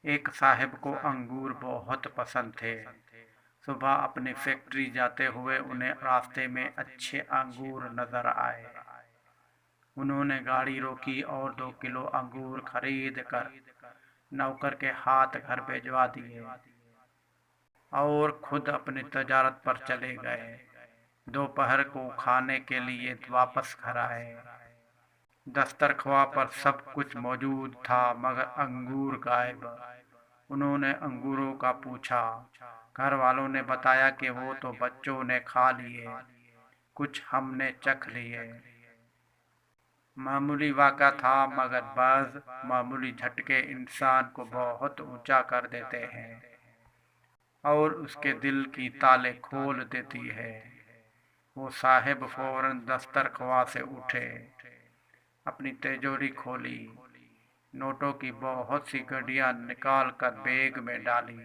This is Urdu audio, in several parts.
ایک صاحب کو انگور بہت پسند تھے۔ صبح اپنی فیکٹری جاتے ہوئے انہیں راستے میں اچھے انگور نظر آئے۔ انہوں نے گاڑی روکی اور 2 کلو انگور خرید کر نوکر کے ہاتھ گھر بھجوا دیے اور خود اپنی تجارت پر چلے گئے۔ دوپہر کو کھانے کے لیے واپس گھر آئے۔ دسترخواں پر سب کچھ موجود تھا مگر انگور غائب۔ انہوں نے انگوروں کا پوچھا۔ گھر والوں نے بتایا کہ وہ تو بچوں نے کھا لیے، کچھ ہم نے چکھ لیے۔ معمولی واقعہ تھا مگر بعض معمولی جھٹکے انسان کو بہت اونچا کر دیتے ہیں اور اس کے دل کی تالے کھول دیتی ہے۔ وہ صاحب فوراً دسترخواں سے اٹھے، اپنی تجوری کھولی، نوٹوں کی بہت سی گڈیاں نکال کر بیگ میں ڈالی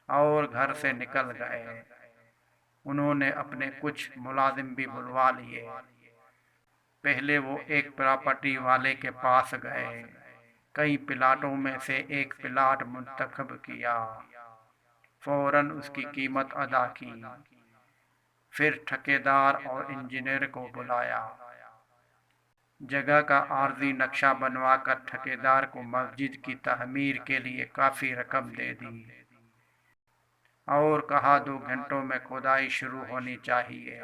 اور گھر سے نکل گئے۔ انہوں نے اپنے کچھ ملازم بھی بلوا لیے۔ پہلے وہ ایک پراپرٹی والے کے پاس گئے، کئی پلاٹوں میں سے ایک پلاٹ منتخب کیا، فوراً اس کی قیمت ادا کی، پھر ٹھیکیدار اور انجینئر کو بلایا۔ جگہ کا عارضی نقشہ بنوا کر ٹھیکیدار کو مسجد کی تعمیر کے لیے کافی رقم دے دی اور کہا 2 گھنٹوں میں کھدائی شروع ہونی چاہیے۔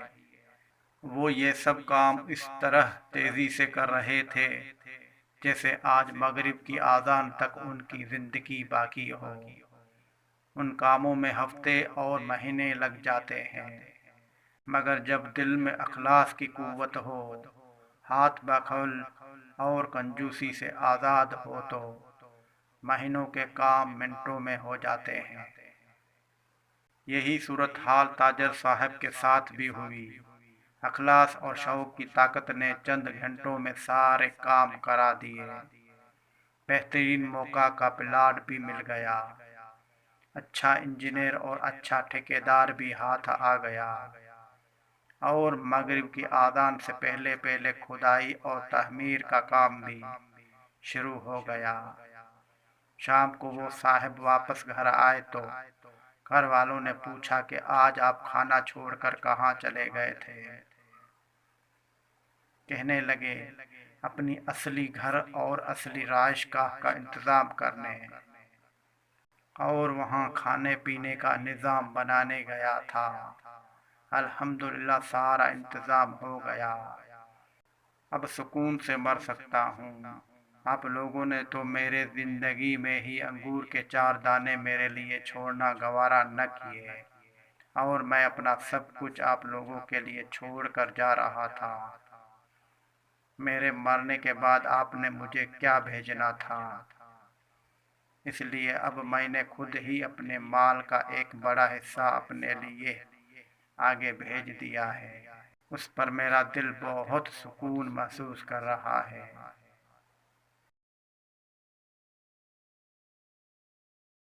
وہ یہ سب کام اس طرح تیزی سے کر رہے تھے جیسے آج مغرب کی اذان تک ان کی زندگی باقی ہو۔ ان کاموں میں ہفتے اور مہینے لگ جاتے ہیں مگر جب دل میں اخلاص کی قوت ہو، ہاتھ بخل اور کنجوسی سے آزاد ہو تو مہینوں کے کام منٹوں میں ہو جاتے ہیں۔ یہی صورتحال تاجر صاحب کے ساتھ بھی ہوئی۔ اخلاص اور شوق کی طاقت نے چند گھنٹوں میں سارے کام کرا دیے۔ بہترین موقع کا پلاٹ بھی مل گیا، اچھا انجینئر اور اچھا ٹھیکیدار بھی ہاتھ آ گیا اور مغرب کی اذان سے پہلے پہلے کھدائی اور تعمیر کا کام بھی شروع ہو گیا۔ شام کو وہ صاحب واپس گھر آئے تو گھر والوں نے پوچھا کہ آج آپ کھانا چھوڑ کر کہاں چلے گئے تھے؟ کہنے لگے اپنی اصلی گھر اور اصلی رہائش گاہ کا انتظام کرنے، اور وہاں کھانے پینے کا نظام بنانے گیا تھا۔ الحمدللہ سارا انتظام ہو گیا، اب سکون سے مر سکتا ہوں۔ آپ لوگوں نے تو میرے زندگی میں ہی انگور کے 4 دانے میرے لیے چھوڑنا گوارا نہ کیے، اور میں اپنا سب کچھ آپ لوگوں کے لیے چھوڑ کر جا رہا تھا۔ میرے مرنے کے بعد آپ نے مجھے کیا بھیجنا تھا؟ اس لیے اب میں نے خود ہی اپنے مال کا ایک بڑا حصہ اپنے لیے آگے بھیج دیا ہے۔ اس پر میرا دل بہت سکون محسوس کر رہا ہے۔